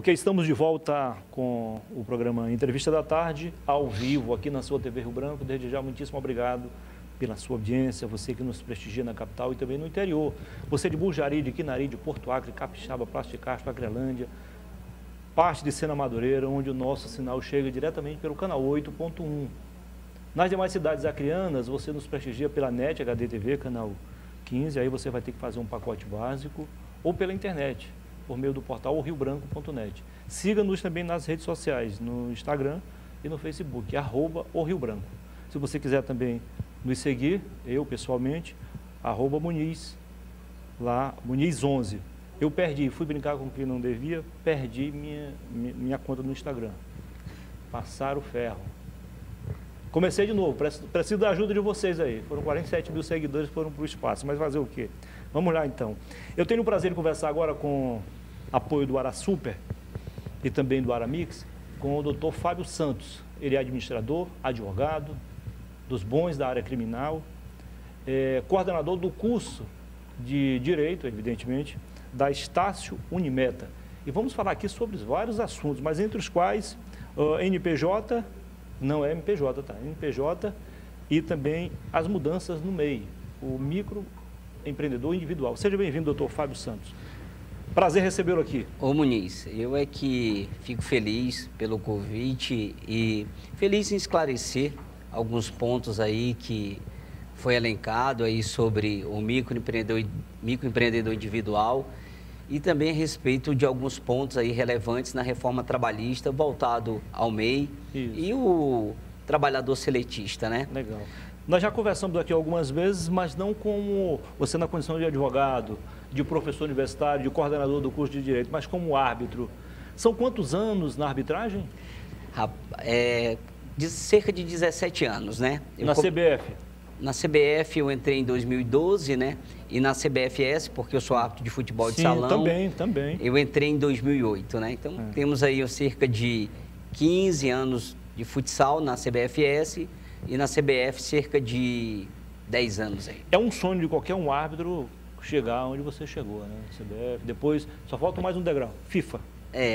Ok, estamos de volta com o programa Entrevista da Tarde, ao vivo, aqui na sua TV Rio Branco. Desde já, muitíssimo obrigado pela sua audiência, você que nos prestigia na capital e também no interior. Você de Bujari, de Quinari, de Porto Acre, Capixaba, Passo de Castro, Acrelândia, parte de Sena Madureira, onde o nosso sinal chega diretamente pelo canal 8.1. Nas demais cidades acreanas, você nos prestigia pela NET HD TV, canal 15, aí você vai ter que fazer um pacote básico, ou pela internet, por meio do portal riobranco.net. Siga-nos também nas redes sociais, no Instagram e no Facebook, @oRioBranco. Se você quiser também nos seguir, eu pessoalmente, @Muniz, lá, Muniz11. Eu perdi, fui brincar com quem não devia, perdi minha conta no Instagram. Passaram o ferro. Comecei de novo, preciso da ajuda de vocês aí. Foram 47 mil seguidores, foram para o espaço, mas fazer o quê? Vamos lá então. Eu tenho o prazer de conversar agora com apoio do AraSuper e também do Aramix, com o Dr. Fábio Santos. Ele é administrador, advogado, dos bons da área criminal, coordenador do curso de Direito, evidentemente, da Estácio Unimeta. E vamos falar aqui sobre vários assuntos, mas entre os quais NPJ, não é MPJ, tá? NPJ e também as mudanças no MEI, o microempreendedor individual. Seja bem-vindo, doutor Fábio Santos. Prazer recebê-lo aqui. Ô Muniz, eu é que fico feliz pelo convite e feliz em esclarecer alguns pontos aí que foi elencado aí sobre o microempreendedor individual e também a respeito de alguns pontos aí relevantes na reforma trabalhista voltado ao MEI. Isso. E o trabalhador seletista, né? Legal. Nós já conversamos aqui algumas vezes, mas não como você na condição de advogado, de professor universitário, de coordenador do curso de Direito, mas como árbitro. São quantos anos na arbitragem? De cerca de 17 anos, né? Na CBF? Na CBF eu entrei em 2012, né? E na CBFS, porque eu sou árbitro de futebol de salão. Também. Eu entrei em 2008, né? Então, temos aí cerca de 15 anos de futsal na CBFS e na CBF cerca de 10 anos aí. É um sonho de qualquer um árbitro chegar onde você chegou, né? CBF, depois só falta mais um degrau, FIFA.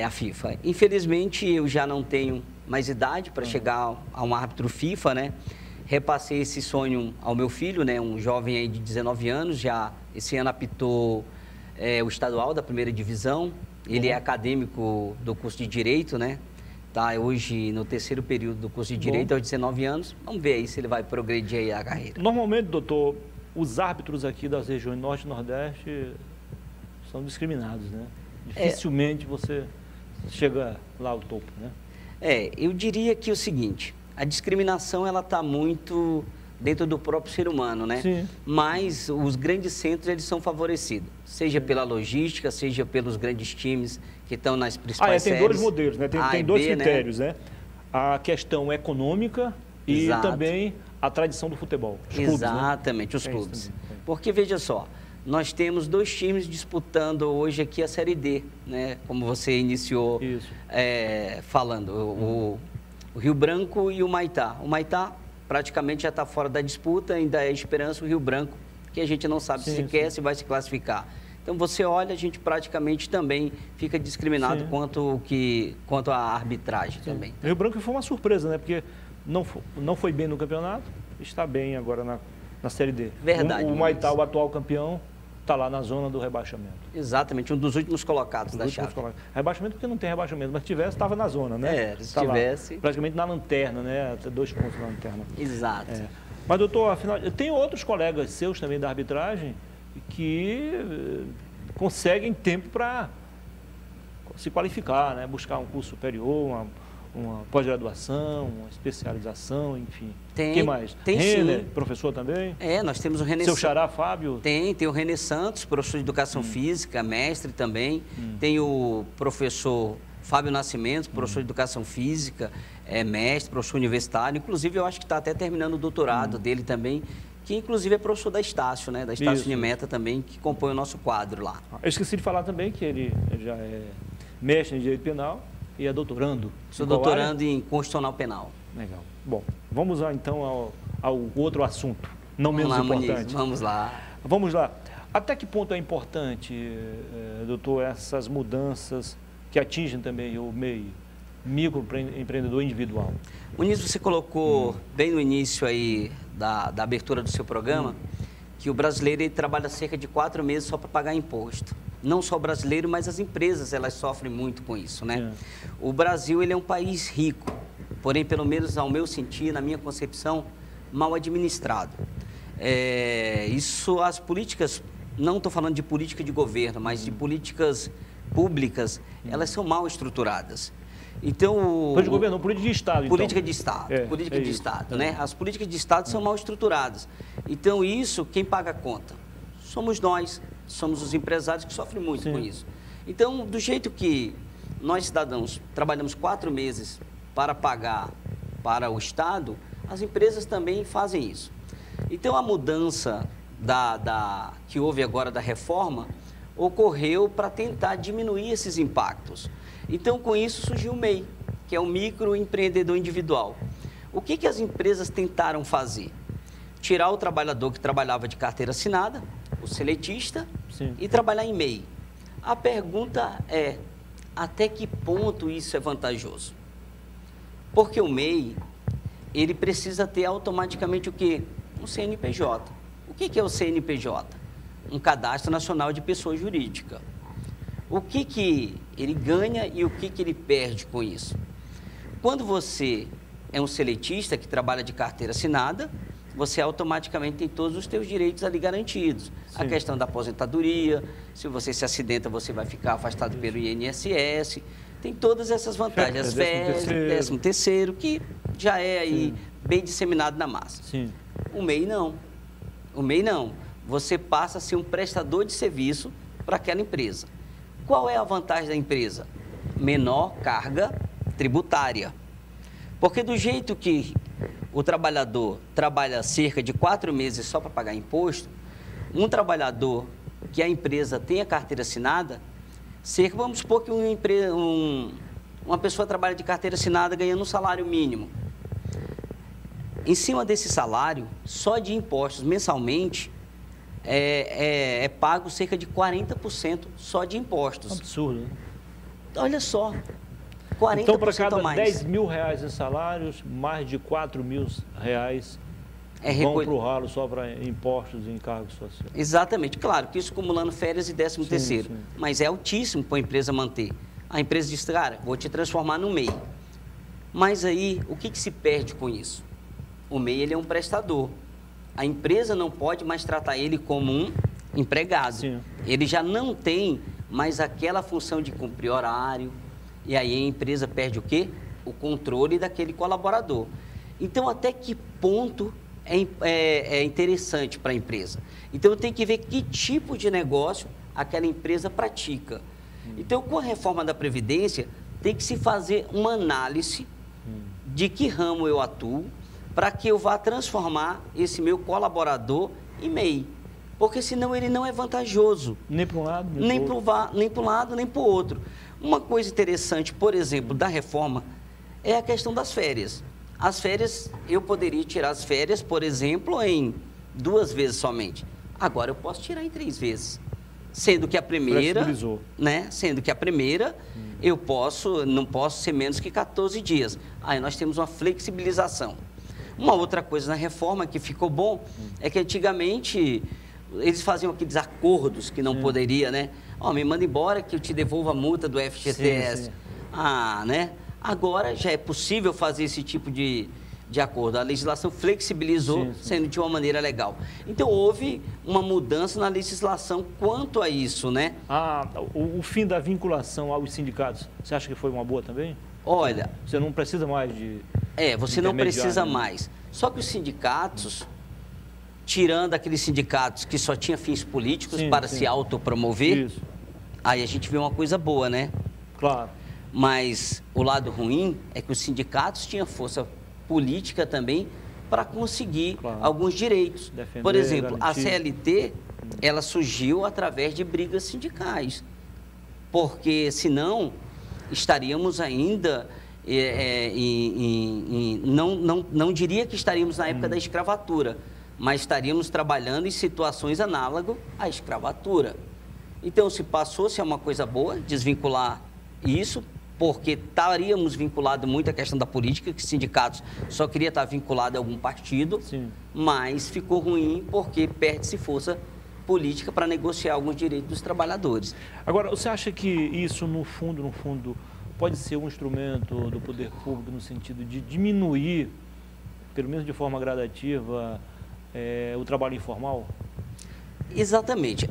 A FIFA. Infelizmente, eu já não tenho mais idade para chegar a um árbitro FIFA, né? Repassei esse sonho ao meu filho, né? Um jovem aí de 19 anos, já esse ano apitou o estadual da primeira divisão. Ele é acadêmico do curso de Direito, né? Tá hoje no terceiro período do curso de Direito, aos 19 anos. Vamos ver aí se ele vai progredir aí a carreira. Normalmente, doutor, os árbitros aqui das regiões Norte e Nordeste são discriminados, né? Dificilmente você chega lá ao topo, né? Eu diria que é o seguinte, a discriminação ela está muito dentro do próprio ser humano, né? Sim. Mas os grandes centros, eles são favorecidos, seja pela logística, seja pelos grandes times que estão nas principais tem séries. dois modelos, né? Tem dois critérios, né? A questão econômica e também a tradição do futebol. Os Exatamente, clubes, né? Os clubes. Porque, veja só, nós temos dois times disputando hoje aqui a Série D, né? Como você iniciou falando, o Rio Branco e o Maitá. O Maitá praticamente já está fora da disputa, ainda é esperança o Rio Branco, que a gente não sabe se vai se classificar. Então, você olha, a gente praticamente também fica discriminado quanto à arbitragem também. O Rio Branco foi uma surpresa, né? Porque não foi bem no campeonato, está bem agora na Série D. Verdade. O Maitá, o atual campeão, está lá na zona do rebaixamento. Exatamente, um dos últimos colocados da chave. Rebaixamento porque não tem rebaixamento, mas se tivesse, estava na zona, né? Se tivesse... praticamente na lanterna, né? Até 2 pontos na lanterna. Exato. Mas, doutor, afinal, tem outros colegas seus também da arbitragem que conseguem tempo para se qualificar, né? Buscar um curso superior, uma pós-graduação, uma especialização, enfim. Quem mais? Tem Renner, professor também? Nós temos o Renner. Seu xará, Fábio? Tem o Renner Santos, professor de Educação Física, mestre também. Tem o professor Fábio Nascimento, professor de Educação Física, mestre, professor universitário. Inclusive, eu acho que está até terminando o doutorado dele também, que inclusive é professor da Estácio, né? Da Estácio Unimeta também, que compõe o nosso quadro lá. Eu esqueci de falar também que ele já é mestre em Direito Penal e é doutorando. Sou doutorando em Constitucional Penal. Legal. Bom, vamos lá então ao outro assunto, não menos importante. Muniz, vamos lá. Vamos lá. Até que ponto é importante, doutor, essas mudanças que atingem também o MEI, microempreendedor individual? Muniz, você colocou bem no início aí da abertura do seu programa que o brasileiro ele trabalha cerca de 4 meses só para pagar imposto. Não só o brasileiro, mas as empresas, elas sofrem muito com isso, né? O Brasil, ele é um país rico, porém, pelo menos ao meu sentir, na minha concepção, mal administrado. Isso, as políticas, não estou falando de política de governo, mas de políticas públicas, elas são mal estruturadas. Então, política de governo, política de Estado, política então. de Estado, política de Estado, né? As políticas de Estado são mal estruturadas. Então, isso, quem paga a conta? Somos nós, somos os empresários que sofrem muito com isso. Então, do jeito que nós, cidadãos, trabalhamos 4 meses para pagar para o Estado, as empresas também fazem isso. Então, a mudança que houve agora da reforma ocorreu para tentar diminuir esses impactos. Então, com isso, surgiu o MEI, que é o microempreendedor individual. O que as empresas tentaram fazer? Tirar o trabalhador que trabalhava de carteira assinada, o seletista, e trabalhar em MEI. A pergunta é, até que ponto isso é vantajoso? Porque o MEI, ele precisa ter automaticamente o quê? Um CNPJ. O que é o CNPJ? Um Cadastro Nacional de Pessoa Jurídica. O que ele ganha e o que ele perde com isso? Quando você é um seletista que trabalha de carteira assinada, você automaticamente tem todos os seus direitos ali garantidos. A questão da aposentadoria, se você se acidenta, você vai ficar afastado pelo INSS, tem todas essas vantagens. As férias, 13º, que já é aí bem disseminado na massa. O MEI não. O MEI não. Você passa a ser um prestador de serviço para aquela empresa. Qual é a vantagem da empresa? Menor carga tributária. Porque do jeito que o trabalhador trabalha cerca de 4 meses só para pagar imposto, um trabalhador que a empresa tem a carteira assinada, vamos supor que uma pessoa trabalha de carteira assinada ganhando um salário mínimo. Em cima desse salário, só de impostos mensalmente, é pago cerca de 40% só de impostos. Absurdo, né? Olha só, 40% então, para cada a mais. 10 mil reais em salários, mais de 4 mil reais vão para o ralo só para impostos e encargos sociais. Exatamente. Claro que isso acumulando férias e 13º. Mas é altíssimo para a empresa manter. A empresa diz, cara, vou te transformar no MEI. Mas aí, o que se perde com isso? O MEI, ele é um prestador. A empresa não pode mais tratar ele como um empregado. Ele já não tem mais aquela função de cumprir horário. E aí a empresa perde o quê? O controle daquele colaborador. Então, até que ponto é interessante para a empresa? Então, tem que ver que tipo de negócio aquela empresa pratica. Então, com a reforma da Previdência, tem que se fazer uma análise de que ramo eu atuo, para que eu vá transformar esse meu colaborador em MEI. Porque senão ele não é vantajoso. Nem para um lado, nem para um lado, nem para o outro. Uma coisa interessante, por exemplo, da reforma, é a questão das férias. As férias, eu poderia tirar as férias, por exemplo, em 2 vezes somente. Agora eu posso tirar em 3 vezes. Sendo que a primeira, eu não posso ser menos que 14 dias. Aí nós temos uma flexibilização. Uma outra coisa na reforma que ficou bom é que antigamente eles faziam aqueles acordos que não poderia, né? Me manda embora que eu te devolvo a multa do FGTS. Né? Agora já é possível fazer esse tipo de acordo. A legislação flexibilizou, sendo de uma maneira legal. Então, houve uma mudança na legislação quanto a isso, né? O fim da vinculação aos sindicatos, você acha que foi uma boa também? Olha... Você não precisa mais de... você não precisa mais. Só que os sindicatos, tirando aqueles sindicatos que só tinham fins políticos para se autopromover, aí a gente vê uma coisa boa, né? Claro. Mas o lado ruim é que os sindicatos tinham força política também para conseguir alguns direitos. Defender, por exemplo, garantir. A CLT, ela surgiu através de brigas sindicais, porque senão estaríamos ainda, não diria que estaríamos na época da escravatura, mas estaríamos trabalhando em situações análogas à escravatura. Então, se passou-se a uma coisa boa, desvincular Isso porque estaríamos vinculados muito à questão da política, que sindicatos só queria estar vinculado a algum partido, Sim. mas ficou ruim porque perde-se força política para negociar alguns direitos dos trabalhadores. Agora, você acha que isso, no fundo, pode ser um instrumento do poder público no sentido de diminuir, pelo menos de forma gradativa, o trabalho informal? Exatamente.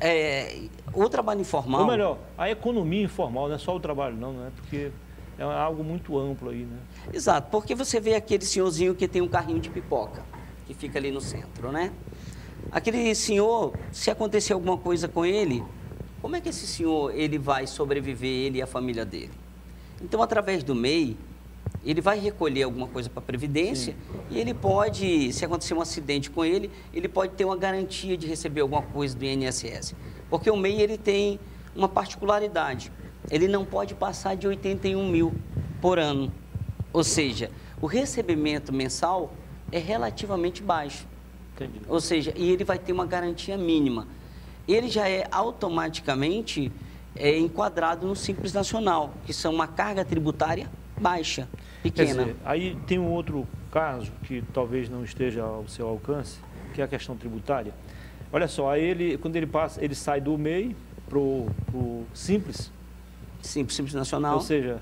O trabalho informal... Ou melhor, a economia informal, não é só o trabalho, não é? Porque é algo muito amplo aí, né? Exato, porque você vê aquele senhorzinho que tem um carrinho de pipoca, que fica ali no centro, né? Aquele senhor, se acontecer alguma coisa com ele, como é que esse senhor ele vai sobreviver, ele e a família dele? Então, através do MEI, ele vai recolher alguma coisa para a Previdência. Sim. E ele pode, se acontecer um acidente com ele pode ter uma garantia de receber alguma coisa do INSS. Porque o MEI ele tem uma particularidade, ele não pode passar de 81 mil por ano. Ou seja, o recebimento mensal é relativamente baixo. Entendi. Ou seja, e ele vai ter uma garantia mínima. Ele já é automaticamente enquadrado no Simples Nacional, que são uma carga tributária baixa, pequena. Quer dizer, aí tem um outro caso que talvez não esteja ao seu alcance, que é a questão tributária. Olha só, aí quando ele sai do MEI pro Simples. Simples Nacional. Ou seja,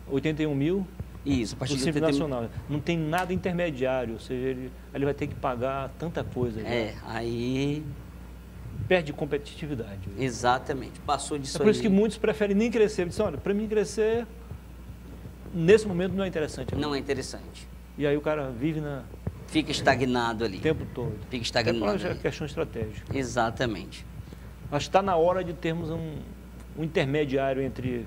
81 mil. Isso, a partir do Simples Nacional. Não tem nada intermediário, ou seja, ele vai ter que pagar tanta coisa. Aí... Perde competitividade. Exatamente, passou disso. É por isso que muitos preferem nem crescer. Dizem, olha, para mim crescer, nesse momento não é interessante. Não é interessante. E aí o cara vive Fica estagnado ali. O tempo todo. Fica estagnado. É uma questão estratégica. Exatamente. Acho que está na hora de termos um intermediário entre...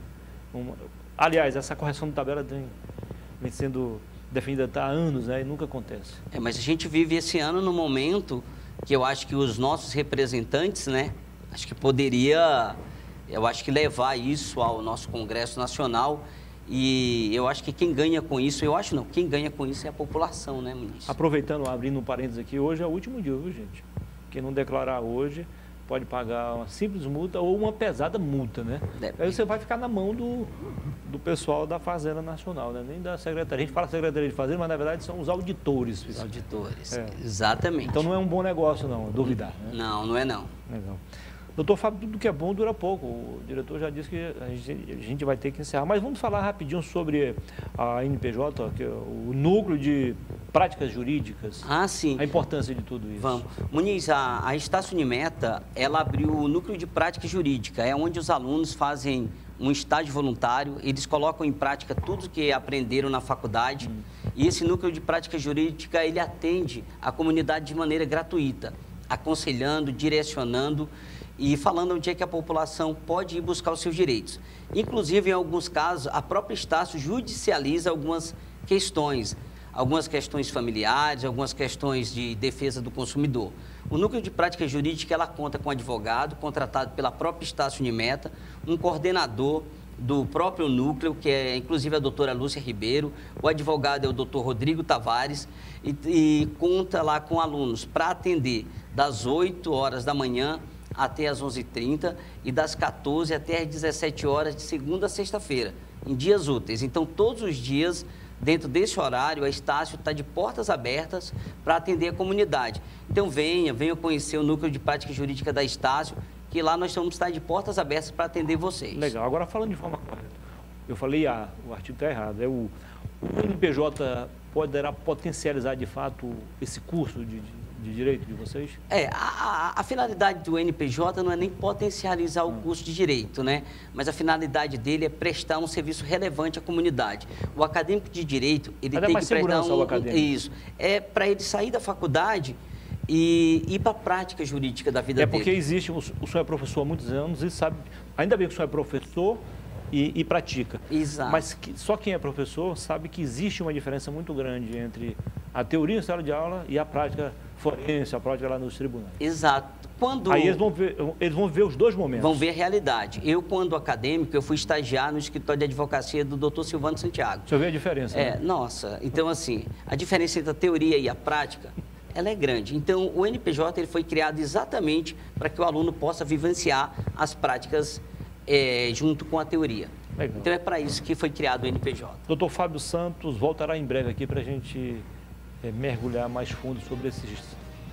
Aliás, essa correção de tabela vem sendo definida há anos, né, e nunca acontece. Mas a gente vive esse ano no momento que eu acho que os nossos representantes, né, acho que levar isso ao nosso Congresso Nacional, e eu acho que quem ganha com isso, quem ganha com isso é a população, né, Muniz? Aproveitando, abrindo um parênteses aqui, hoje é o último dia, viu, gente? Quem não declarar hoje pode pagar uma simples multa ou uma pesada multa, né? Aí você vai ficar na mão do pessoal da Fazenda Nacional, né? Nem da Secretaria. A gente fala Secretaria de Fazenda, mas na verdade são os auditores. Os auditores, exatamente. Então não é um bom negócio, não, duvidar. Né? Não é não. Legal. Doutor Fábio, tudo que é bom dura pouco. O diretor já disse que a gente vai ter que encerrar. Mas vamos falar rapidinho sobre a NPJ, que é o núcleo de práticas jurídicas. Ah, sim. A importância de tudo isso. Vamos. Muniz, a Estácio Unimeta, ela abriu o núcleo de prática jurídica. É onde os alunos fazem um estágio voluntário, eles colocam em prática tudo que aprenderam na faculdade. E esse núcleo de prática jurídica, ele atende a comunidade de maneira gratuita, aconselhando, direcionando e falando onde é que a população pode ir buscar os seus direitos. Inclusive, em alguns casos, a própria Estácio judicializa algumas questões familiares, algumas questões de defesa do consumidor. O núcleo de prática jurídica, ela conta com um advogado contratado pela própria Estácio Unimeta, um coordenador do próprio núcleo, que é inclusive a doutora Lúcia Ribeiro, o advogado é o doutor Rodrigo Tavares, e conta lá com alunos para atender das 8 horas da manhã até as 11h30 e das 14 até as 17 horas de segunda a sexta-feira, em dias úteis. Então, todos os dias, dentro desse horário, a Estácio está de portas abertas para atender a comunidade. Então, venha conhecer o núcleo de prática jurídica da Estácio, que lá nós vamos estar de portas abertas para atender vocês. Legal. Agora, falando de forma correta, eu falei o artigo está errado. O NPJ poderá potencializar, de fato, esse curso de direito de vocês? A finalidade do NPJ não é nem potencializar o curso de direito, né? Mas a finalidade dele é prestar um serviço relevante à comunidade. O acadêmico de direito, ele tem que prestar isso. É para ele sair da faculdade e ir para a prática jurídica da vida dele. Porque existe, o senhor é professor há muitos anos e sabe, ainda bem que o senhor é professor e pratica. Exato. Mas só quem é professor sabe que existe uma diferença muito grande entre a teoria em sala de aula e a prática forense, a prática lá nos tribunais. Exato. Aí eles vão ver os dois momentos. Vão ver a realidade. Eu, quando acadêmico, eu fui estagiar no escritório de advocacia do Dr. Silvano Santiago. O senhor vê a diferença, né? Nossa. Então, assim, a diferença entre a teoria e a prática, ela é grande. Então, o NPJ ele foi criado exatamente para que o aluno possa vivenciar as práticas junto com a teoria. Legal. Então é para isso que foi criado o NPJ. Doutor Fábio Santos voltará em breve aqui para a gente mergulhar mais fundo sobre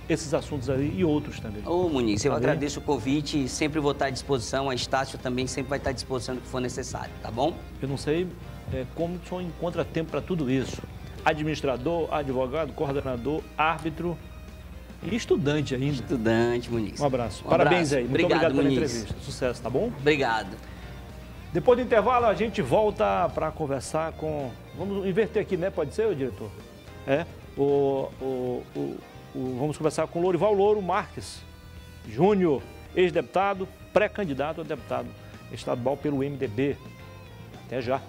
esses assuntos aí e outros também. Ô Muniz, eu agradeço o convite e sempre vou estar à disposição. A Estácio também sempre vai estar à disposição do que for necessário, tá bom? Eu não sei como o senhor encontra tempo para tudo isso. Administrador, advogado, coordenador, árbitro e estudante ainda. Estudante, Muniz. Um abraço. Parabéns aí. Muito obrigado pela entrevista. Sucesso, tá bom? Obrigado. Depois do intervalo, a gente volta para conversar com... Vamos inverter aqui, né? Pode ser, diretor? Vamos conversar com o Lourival Louro Marques Júnior, ex-deputado, pré-candidato a deputado estadual pelo MDB. Até já.